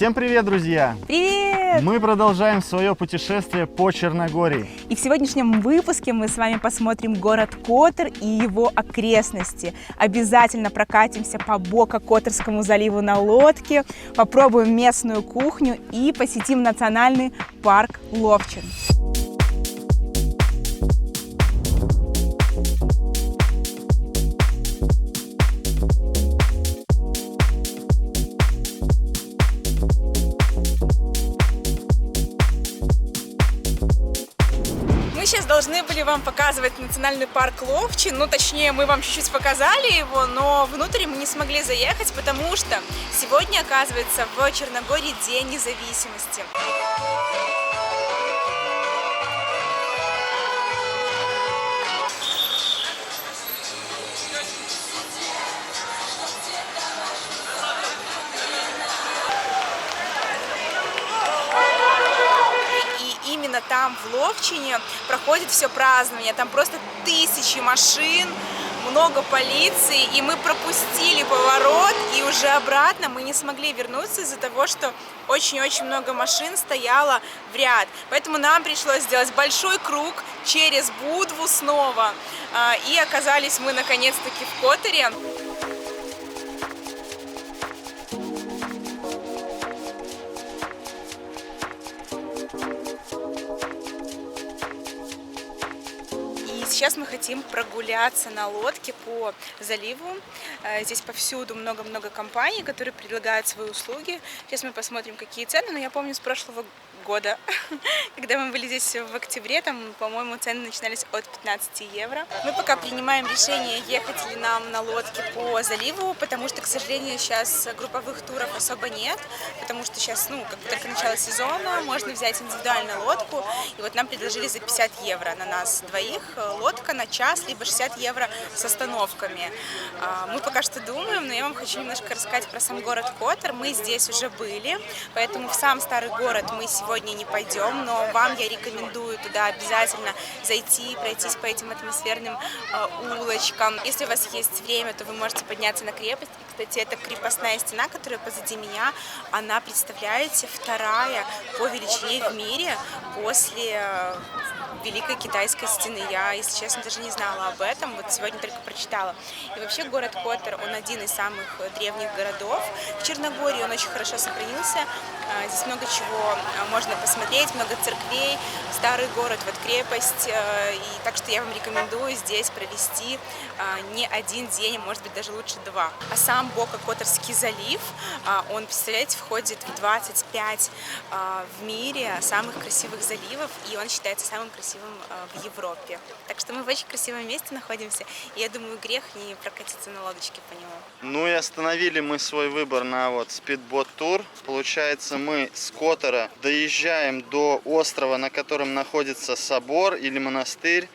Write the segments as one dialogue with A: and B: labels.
A: Всем привет, друзья!
B: Привет!
A: Мы продолжаем свое путешествие по Черногории.
B: И в сегодняшнем выпуске мы с вами посмотрим город Котор и его окрестности. Обязательно прокатимся по Бока-Которскому заливу на лодке, попробуем местную кухню и посетим национальный парк Ловчин. Мы сейчас должны были вам показывать национальный парк Ловчин, ну точнее мы вам чуть-чуть показали его, но внутрь мы не смогли заехать, потому что сегодня, оказывается, в Черногории День независимости. Именно там, в Ловчине, проходит все празднование. Там просто тысячи машин, много полиции, и мы пропустили поворот, и уже обратно мы не смогли вернуться из-за того, что очень-очень много машин стояло в ряд. Поэтому нам пришлось сделать большой круг через Будву снова, и оказались мы наконец-таки в Которе. Сейчас мы хотим прогуляться на лодке по заливу. Здесь повсюду много-много компаний, которые предлагают свои услуги. Сейчас мы посмотрим, какие цены. Но я помню с прошлого года, когда мы были здесь в октябре, там, по-моему, цены начинались от 15 евро. Мы пока принимаем решение, ехать ли нам на лодке по заливу, потому что, к сожалению, сейчас групповых туров особо нет, потому что сейчас, как бы только начало сезона, можно взять индивидуальную лодку. И вот нам предложили за 50 евро на нас двоих лодка на час, либо 60 евро с остановками. Мы пока что думаем, но я вам хочу немножко рассказать про сам город Котор. Мы здесь уже были, поэтому в сам старый город мы сегодня не пойдем, но вам я рекомендую туда обязательно зайти, пройтись по этим атмосферным улочкам. Если у вас есть время, то вы можете подняться на крепость. И, кстати, это крепостная стена, которая позади меня, она, представляете, вторая по величине в мире после Великой Китайской стены. Я, если честно, даже не знала об этом, вот сегодня только прочитала. И вообще город Котор, он один из самых древних городов в Черногории, он очень хорошо сохранился. Здесь много чего можно посмотреть, много церквей, старый город, вот крепость. И так что я вам рекомендую здесь провести не один день, а может быть даже лучше 2. А сам Бока-Которский залив, он, представляете, входит в 25 в мире самых красивых заливов, и он считается самым красивым в Европе. Так что мы в очень красивом месте находимся, и я думаю, грех не прокатиться на лодочке по нему.
A: Ну и остановили мы свой выбор на спидбот-тур. Получается, мы с Котора доезжаем до острова, на котором находится собор или монастырь.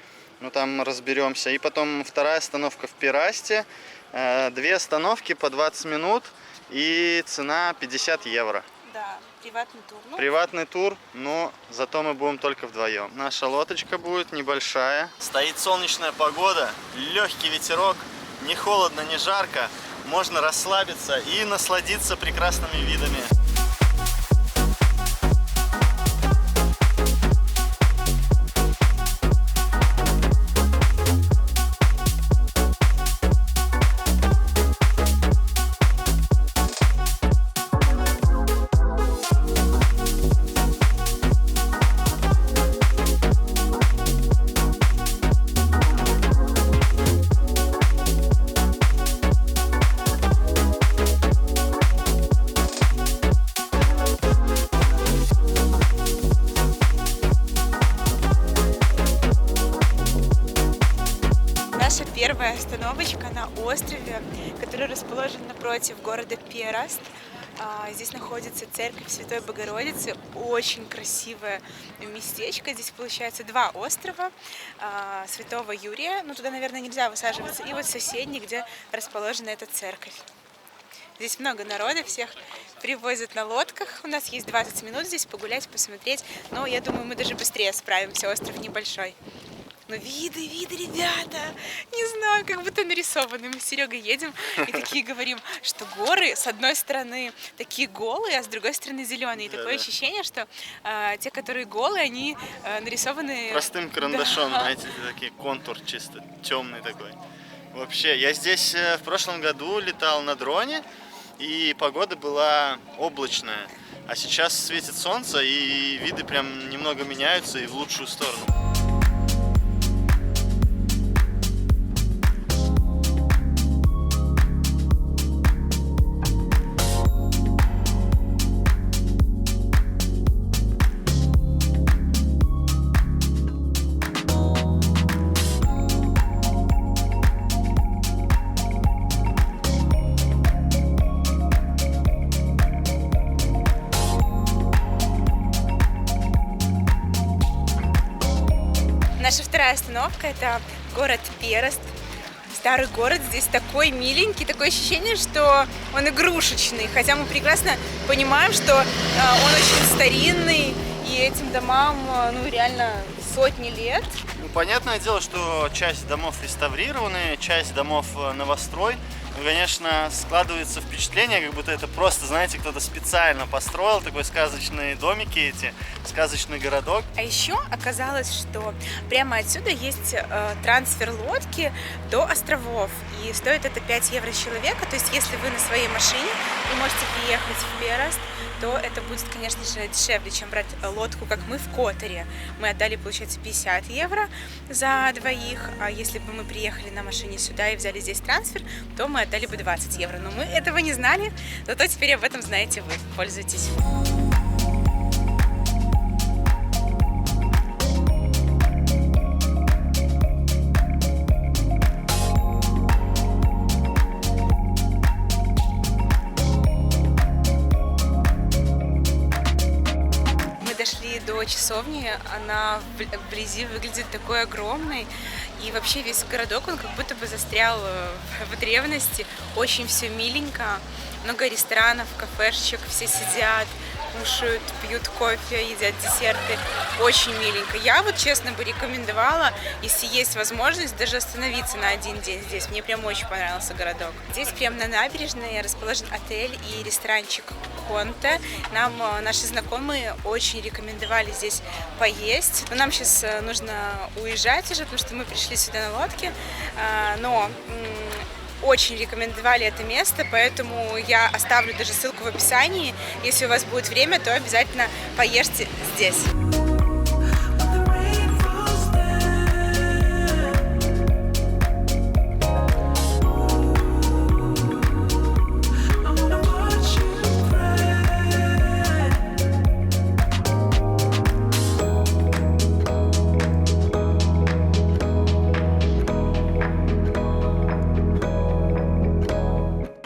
A: Там разберемся. И потом вторая остановка в Пирасте. 2 остановки по 20 минут и цена 50 евро.
B: Да, приватный тур.
A: Приватный тур, но зато мы будем только вдвоем. Наша лодочка будет небольшая. Стоит солнечная погода, легкий ветерок, не холодно, не жарко. Можно расслабиться и насладиться прекрасными видами.
B: Наша первая остановочка на острове, который расположен напротив города Пираст. Здесь находится церковь Святой Богородицы, очень красивое местечко. Здесь, получается, 2 острова Святого Юрия, туда, наверное, нельзя высаживаться, и вот соседний, где расположена эта церковь. Здесь много народа, всех привозят на лодках. У нас есть 20 минут здесь погулять, посмотреть, но я думаю, мы даже быстрее справимся, остров небольшой. Ну, виды, ребята! Не знаю, как будто нарисованы. Мы с Серегой едем и такие говорим, что горы с одной стороны такие голые, а с другой стороны зеленые. И такое ощущение, что те, которые голые, они нарисованы...
A: Простым карандашом,
B: Да.
A: знаете, такие контур чисто темный такой. Вообще, я здесь в прошлом году летал на дроне, и погода была облачная. А сейчас светит солнце, и виды прям немного меняются и в лучшую сторону.
B: Наша вторая остановка — это город Перест. Старый город здесь такой миленький, такое ощущение, что он игрушечный. Хотя мы прекрасно понимаем, что он очень старинный, и этим домам, ну, реально сотни лет.
A: Ну, понятное дело, что часть домов реставрированы, часть домов новострой. Ну, конечно, складывается впечатление, как будто это просто, знаете, кто-то специально построил такой сказочные домики эти, сказочный городок.
B: А еще оказалось, что прямо отсюда есть трансфер лодки до островов. И стоит это 5 евро с человека. То есть, если вы на своей машине, вы можете приехать в Перест, то это будет, конечно же, дешевле, чем брать лодку, как мы в Которе. Мы отдали, получается, 50 евро за двоих, а если бы мы приехали на машине сюда и взяли здесь трансфер, то мы отдали бы 20 евро. Но мы этого не знали, зато теперь об этом знаете вы. Пользуйтесь. Дошли до часовни, она вблизи выглядит такой огромной, и вообще весь городок, он как будто бы застрял в древности, очень все миленько, много ресторанов, кафешечек, все сидят, кушают, пьют кофе, едят десерты, очень миленько. Я вот честно бы рекомендовала, если есть возможность, даже остановиться на один день здесь, мне прям очень понравился городок. Здесь прям на набережной расположен отель и ресторанчик Конте. Нам наши знакомые очень рекомендовали здесь поесть. Но нам сейчас нужно уезжать уже, потому что мы пришли сюда на лодке. Но очень рекомендовали это место, поэтому я оставлю даже ссылку в описании. Если у вас будет время, то обязательно поешьте здесь.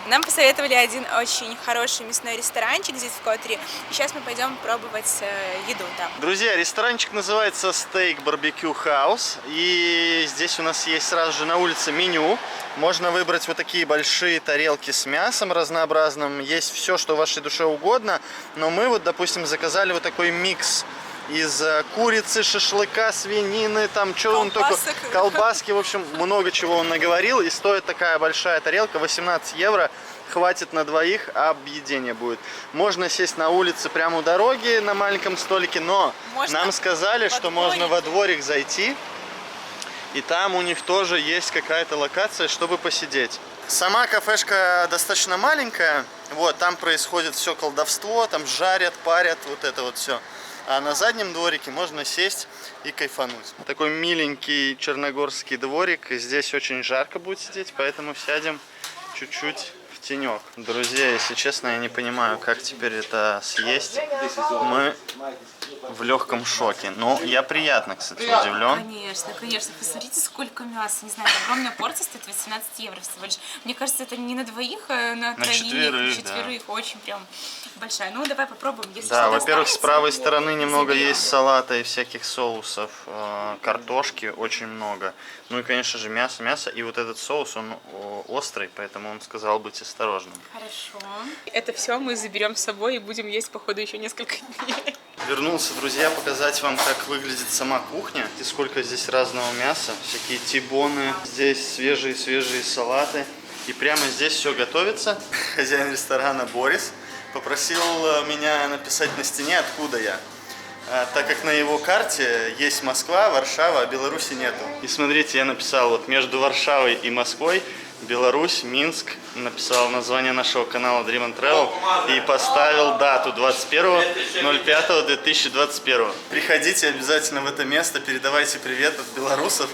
B: Нам посоветовали один очень хороший мясной ресторанчик здесь в Которе. И сейчас мы пойдем пробовать еду там.
A: Друзья, ресторанчик называется Steak Barbecue House. И здесь у нас есть сразу же на улице меню. Можно выбрать вот такие большие тарелки с мясом разнообразным. Есть все, что вашей душе угодно. Но мы вот, допустим, заказали вот такой микс из курицы, шашлыка, свинины, там что он только, колбаски, в общем, много чего он наговорил. И стоит такая большая тарелка 18 евро, хватит на двоих, а объедение будет. Можно сесть на улице прямо у дороги на маленьком столике, но нам сказали, что можно во дворик зайти, и там у них тоже есть какая-то локация, чтобы посидеть. Сама кафешка достаточно маленькая, вот, там происходит все колдовство, там жарят, парят, вот это вот все. А на заднем дворике можно сесть и кайфануть. Такой миленький черногорский дворик. Здесь очень жарко будет сидеть, поэтому сядем чуть-чуть в тенек. Друзья, если честно, я не понимаю, как теперь это съесть. Мы в легком шоке. Но я приятно, кстати, удивлен.
B: Конечно, конечно. Посмотрите, сколько мяса. Не знаю, огромная порция стоит 18 евро всего лишь. Мне кажется, это не на двоих, а на троих, четверых. Да. Очень прям большая. Ну, давай попробуем. Если
A: да, во-первых, с правой стороны немного есть салата и всяких соусов. Картошки очень много. Ну и, конечно же, мясо. И вот этот соус, он острый, поэтому он сказал быть осторожным.
B: Хорошо. Это все мы заберем с собой и будем есть, походу, еще несколько дней.
A: Вернулся, друзья, показать вам, как выглядит сама кухня и сколько здесь разного мяса. Всякие тибоны, здесь свежие салаты. И прямо здесь все готовится. Хозяин ресторана Борис попросил меня написать на стене, откуда я. Так как на его карте есть Москва, Варшава, а Беларуси нету. И смотрите, я написал вот между Варшавой и Москвой, Беларусь, Минск. Написал название нашего канала Dream and Travel и поставил дату 21.05.2021. Приходите обязательно в это место, передавайте привет от белорусов.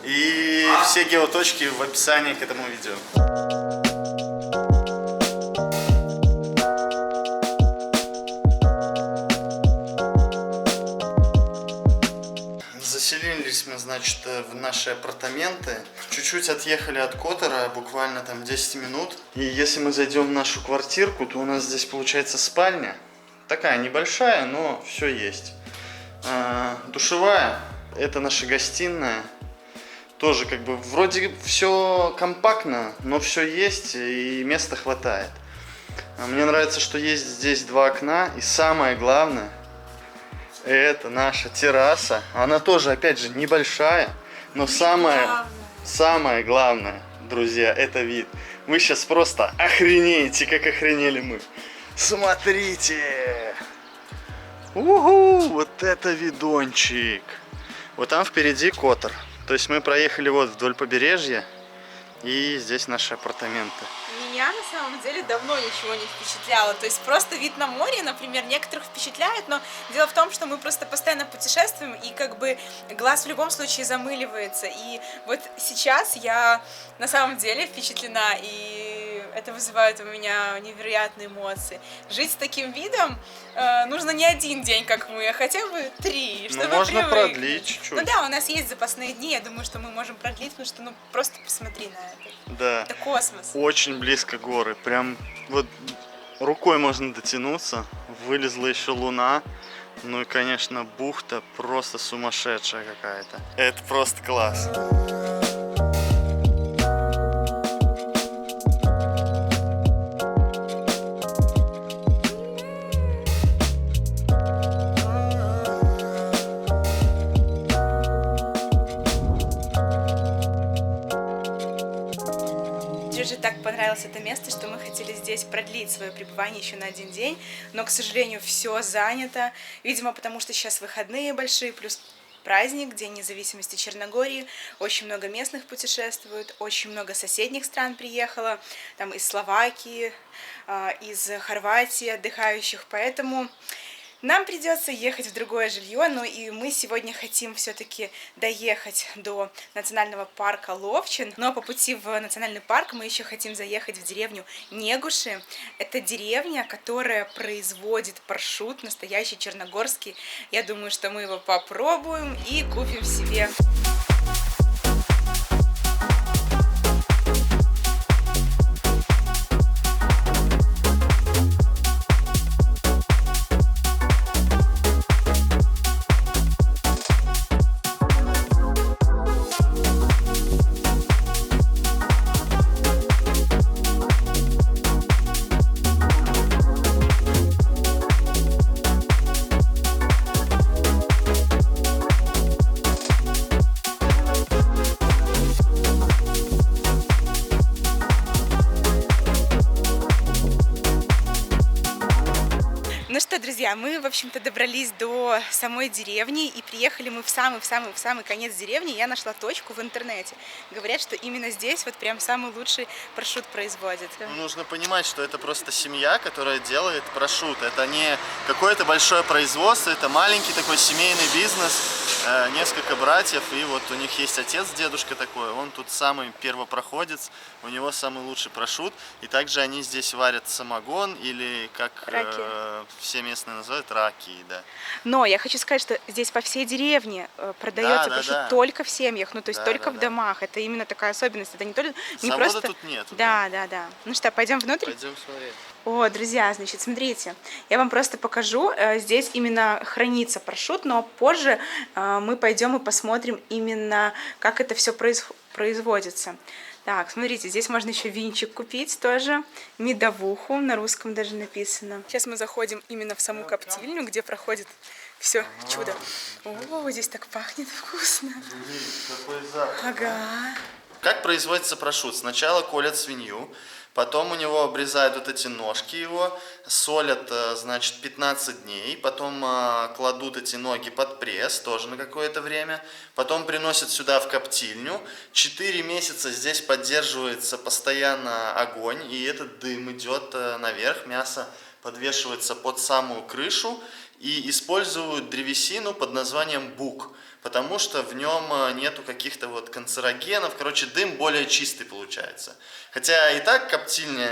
A: И все геоточки в описании к этому видео. Заселились мы, значит, в наши апартаменты. Чуть-чуть отъехали от Котора, буквально там 10 минут. И если мы зайдем в нашу квартирку, то у нас здесь получается спальня. Такая небольшая, но все есть. Душевая. Это наша гостиная. Тоже как бы вроде все компактно, но все есть и места хватает. Мне нравится, что есть здесь два окна. И самое главное... Это наша терраса. Она тоже, опять же, небольшая. Но самое главное, друзья, это вид. Вы сейчас просто охренеете, как охренели мы. Смотрите! Угу, вот это видончик. Вот там впереди Котор. То есть мы проехали вот вдоль побережья. И здесь наши апартаменты.
B: Меня на самом деле давно ничего не впечатляло. То есть просто вид на море, например, некоторых впечатляет, но дело в том, что мы просто постоянно путешествуем, и как бы глаз в любом случае замыливается. И вот сейчас я на самом деле впечатлена, и это вызывает у меня невероятные эмоции. Жить с таким видом нужно не один день, как мы, а хотя бы 3, чтобы
A: можно
B: привыкнуть.
A: продлить чуть-чуть.
B: Ну да, у нас есть запасные дни, я думаю, что мы можем продлить, потому что, ну, просто посмотри на это.
A: Да.
B: Это космос.
A: Очень близко горы. Прям вот рукой можно дотянуться. Вылезла еще луна. Ну и, конечно, бухта просто сумасшедшая какая-то. Это просто класс.
B: Уже так понравилось это место, что мы хотели здесь продлить свое пребывание еще на один день, но, к сожалению, все занято, видимо, потому что сейчас выходные большие, плюс праздник, День независимости Черногории, очень много местных путешествуют, очень много соседних стран приехало, там из Словакии, из Хорватии отдыхающих, поэтому... Нам придется ехать в другое жилье, но и мы сегодня хотим все-таки доехать до национального парка Ловчин. Но по пути в национальный парк мы еще хотим заехать в деревню Негуши. Это деревня, которая производит паршут, настоящий черногорский. Я думаю, что мы его попробуем и купим себе. Ну что, друзья, мы, в общем-то, добрались до самой деревни, и приехали мы в самый конец деревни. Я нашла точку в интернете. Говорят, что именно здесь вот прям самый лучший паршут производят.
A: Нужно понимать, что это просто семья, которая делает паршут. Это не какое-то большое производство, это маленький такой семейный бизнес, несколько братьев, и вот у них есть отец, дедушка такой, он тут самый первопроходец, у него самый лучший паршут, и также они здесь варят самогон, или как все местные называют, раки, да.
B: Но я хочу сказать, что здесь по всей деревне продается паршут только в семьях, ну то есть только в домах. Это именно такая особенность. Это не только не
A: завода
B: просто.
A: Тут нет.
B: Да. Ну что, пойдем внутрь?
A: Пойдем смотреть.
B: О, друзья, значит, смотрите, я вам просто покажу. Здесь именно хранится паршут, но позже мы пойдем и посмотрим именно, как это все производится. Так, смотрите, здесь можно еще винчик купить тоже, медовуху, на русском даже написано. Сейчас мы заходим именно в саму коптильню, где проходит все чудо. О, здесь так пахнет вкусно.
A: Какой запах.
B: Ага.
A: Как производится прошут? Сначала колят свинью, потом у него обрезают вот эти ножки его, солят, значит, 15 дней, потом кладут эти ноги под пресс, тоже на какое-то время, потом приносят сюда в коптильню, 4 месяца здесь поддерживается постоянно огонь, и этот дым идет наверх, мясо подвешивается под самую крышу, и используют древесину под названием бук, потому что в нем нету каких-то вот канцерогенов, короче, дым более чистый получается. Хотя и так коптильня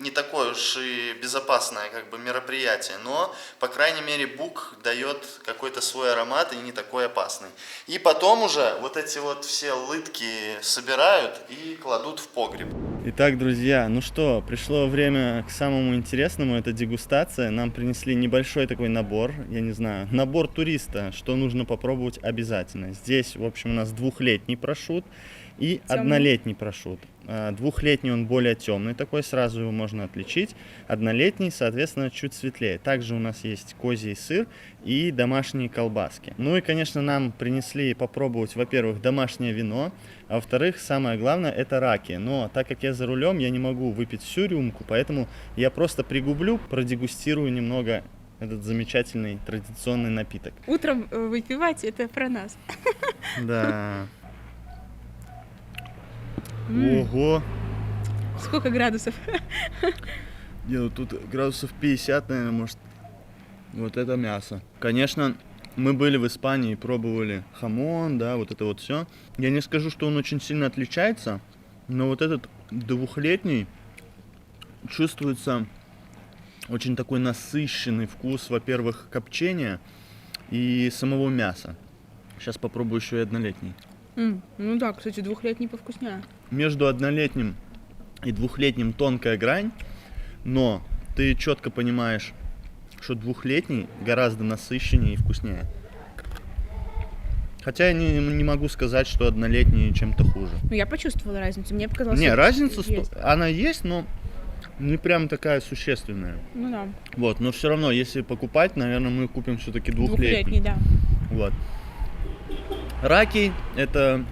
A: не такое уж и безопасное как бы мероприятие, но, по крайней мере, бук дает какой-то свой аромат и не такой опасный. И потом уже вот эти вот все лытки собирают и кладут в погреб. Итак, друзья, ну что, пришло время к самому интересному, это дегустация. Нам принесли небольшой такой набор, я не знаю, набор туриста, что нужно попробовать обязательно. Здесь, в общем, у нас 2-летний прошут и 1-летний прошут. 2-летний он более темный такой, сразу его можно отличить. 1-летний, соответственно, чуть светлее. Также у нас есть козий сыр и домашние колбаски. Ну и, конечно, нам принесли попробовать, во-первых, домашнее вино, а во-вторых, самое главное, это раки. Но так как я за рулем, я не могу выпить всю рюмку, поэтому я просто пригублю, продегустирую немного этот замечательный традиционный напиток.
B: Утром выпивать, это про нас.
A: Да. Ого!
B: Сколько градусов?
A: Не, ну тут градусов 50, наверное, может. Вот это мясо. Конечно, мы были в Испании, пробовали хамон, да, вот это вот все. Я не скажу, что он очень сильно отличается, но вот этот 2-летний чувствуется очень такой насыщенный вкус, во-первых, копчения и самого мяса. Сейчас попробую еще и 1-летний.
B: Ну да, кстати, 2-летний повкуснее.
A: Между 1-летним и 2-летним тонкая грань, но ты четко понимаешь, что 2-летний гораздо насыщеннее и вкуснее. Хотя я не могу сказать, что 1-летний чем-то хуже.
B: Ну, я почувствовала разницу. Мне показалось,
A: не,
B: что
A: разница,
B: есть.
A: она есть, но не прям такая существенная.
B: Ну да.
A: Вот, но все равно, если покупать, наверное, мы купим все-таки 2-летний.
B: 2-летний, да.
A: Вот. Раки, это,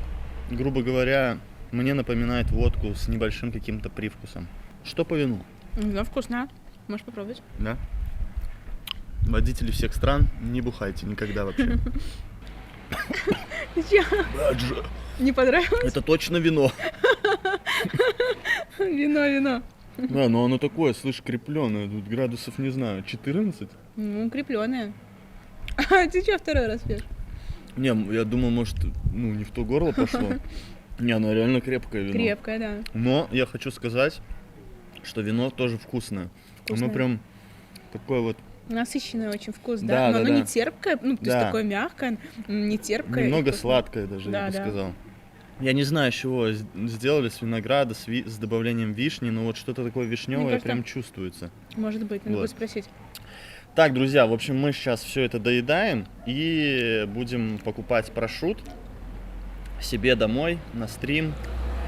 A: грубо говоря, мне напоминает водку с небольшим каким-то привкусом. Что по вину?
B: Ну, вкусно. Можешь попробовать.
A: Да. Водители всех стран, не бухайте никогда вообще. Баджа.
B: Не понравилось?
A: Это точно вино.
B: Вино.
A: Да, но оно такое, слышь, крепленое. Тут градусов, не знаю, 14?
B: Ну, крепленое. А ты что второй раз пьешь?
A: Не, я думал, может, не в то горло пошло. Не, оно реально крепкое вино.
B: Крепкое, да.
A: Но я хочу сказать, что вино тоже вкусное.
B: Вкусное.
A: Оно прям такое вот...
B: Насыщенный очень вкус, да?
A: Да,
B: Но
A: да,
B: оно
A: да.
B: не терпкое, то есть
A: Да.
B: такое мягкое, не терпкое.
A: Немного сладкое даже,
B: Да,
A: я бы
B: да.
A: сказал. Я не знаю, с чего сделали, с винограда, с добавлением вишни, но вот что-то такое вишневое
B: кажется,
A: прям чувствуется.
B: Может быть, надо
A: Вот.
B: будет спросить.
A: Так, друзья, в общем, мы сейчас все это доедаем и будем покупать прошут себе домой, на стрим,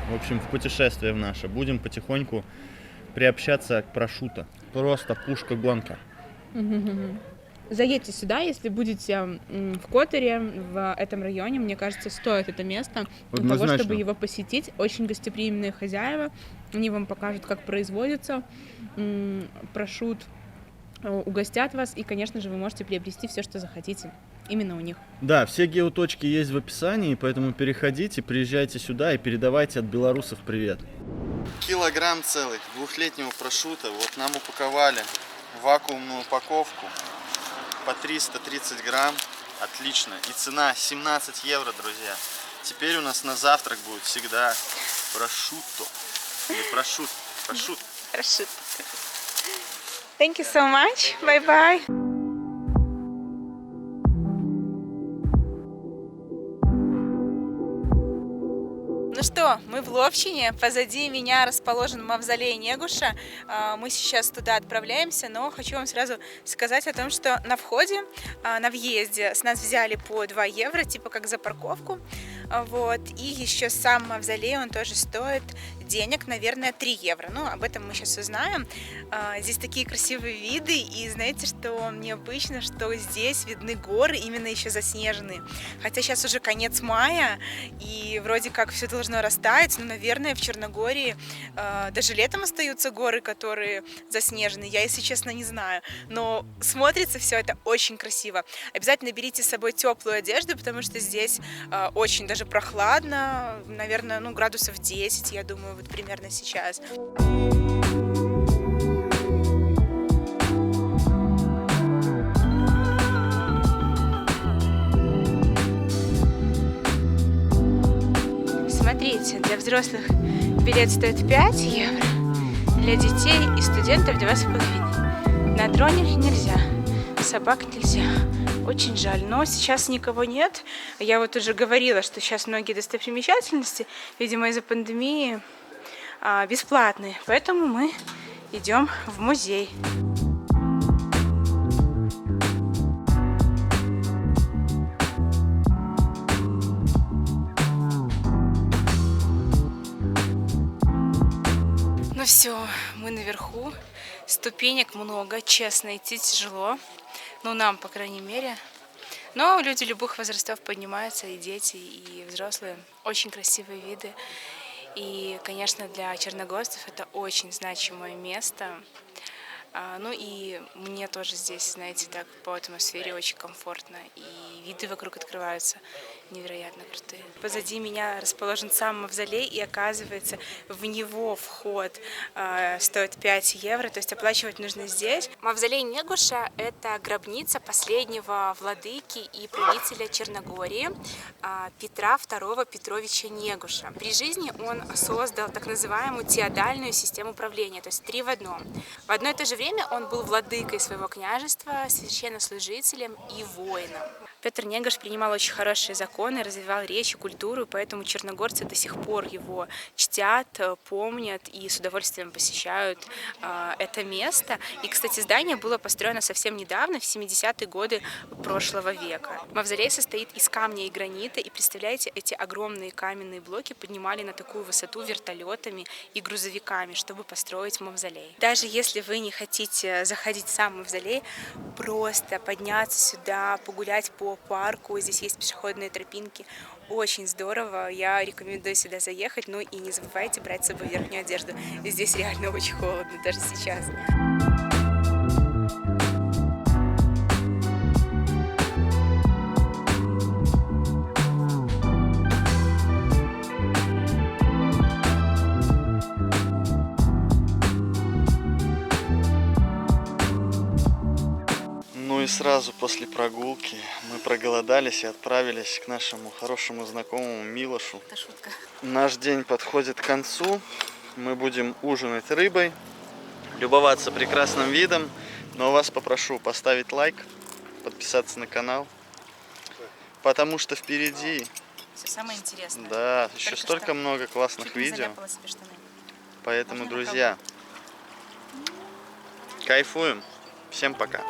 A: в общем, в путешествие в наше. Будем потихоньку приобщаться к прошуту. Просто пушка-гонка.
B: Заедьте сюда, если будете в Которе, в этом районе, мне кажется, стоит это место для того,
A: Однозначно.
B: чтобы его посетить. Очень гостеприимные хозяева, они вам покажут, как производится прошут, угостят вас, и, конечно же, вы можете приобрести все, что захотите именно у них.
A: Да, все геоточки есть в описании, поэтому переходите, приезжайте сюда и передавайте от белорусов привет. Килограмм целый 2-летнего прошута, вот нам упаковали в вакуумную упаковку по 330 грамм, отлично, и цена 17 евро, друзья. Теперь у нас на завтрак будет всегда прошутто, или прошут.
B: Прошут. Thank you so much. Bye-bye. Ну что, мы в Ловчине, позади меня расположен мавзолей Негуша, мы сейчас туда отправляемся, но хочу вам сразу сказать о том, что на входе, на въезде с нас взяли по 2 евро, типа как за парковку, Вот. И еще сам мавзолей, он тоже стоит денег, наверное, 3 евро. Ну, об этом мы сейчас узнаем. Здесь такие красивые виды, и знаете, что необычно, что здесь видны горы именно еще заснеженные. Хотя сейчас уже конец мая, и вроде как все должно растаять, но, наверное, в Черногории даже летом остаются горы, которые заснежены. Я, если честно, не знаю. Но смотрится все это очень красиво. Обязательно берите с собой теплую одежду, потому что здесь очень даже прохладно, наверное, ну, градусов 10, я думаю, вот примерно сейчас. Смотрите, для взрослых билет стоит 5 евро, для детей и студентов 2,5. На дроне нельзя, собак нельзя. Очень жаль, но сейчас никого нет. Я вот уже говорила, что сейчас многие достопримечательности, видимо, из-за пандемии, бесплатные. Поэтому мы идем в музей. Ну все, мы наверху. Ступенек много, честно, идти тяжело. Ну, нам, по крайней мере. Но люди любых возрастов поднимаются, и дети, и взрослые. Очень красивые виды. И, конечно, для черногорцев это очень значимое место. Ну и мне тоже здесь, знаете, так по атмосфере очень комфортно. И виды вокруг открываются невероятно крутые. Позади меня расположен сам мавзолей, и оказывается, в него вход стоит 5 евро, то есть оплачивать нужно здесь. Мавзолей Негуша – это гробница последнего владыки и правителя Черногории Петра II Петровича Негуша. При жизни он создал так называемую теодальную систему управления, то есть 3 в одном. В одно и то же время он был владыкой своего княжества, священнослужителем и воином. Петр Негуш принимал очень хорошие законы, развивал речь и культуру, поэтому черногорцы до сих пор его чтят, помнят и с удовольствием посещают это место. И, кстати, здание было построено совсем недавно, в 70-е годы прошлого века. Мавзолей состоит из камня и гранита, и представляете, эти огромные каменные блоки поднимали на такую высоту вертолетами и грузовиками, чтобы построить мавзолей. Даже если вы не хотите заходить в сам мавзолей, просто подняться сюда, погулять по парку, здесь есть пешеходные тропинки, очень здорово, я рекомендую сюда заехать, ну и не забывайте брать с собой верхнюю одежду, здесь реально очень холодно, даже сейчас.
A: Ну и сразу после прогулки мы проголодались и отправились к нашему хорошему знакомому Милошу.
B: Это шутка.
A: Наш день подходит к концу. Мы будем ужинать рыбой, любоваться прекрасным видом. Но вас попрошу поставить лайк, подписаться на канал, потому что впереди
B: Все самое интересное.
A: да, еще столько много классных видео. Поэтому, друзья, кайфуем. Всем пока.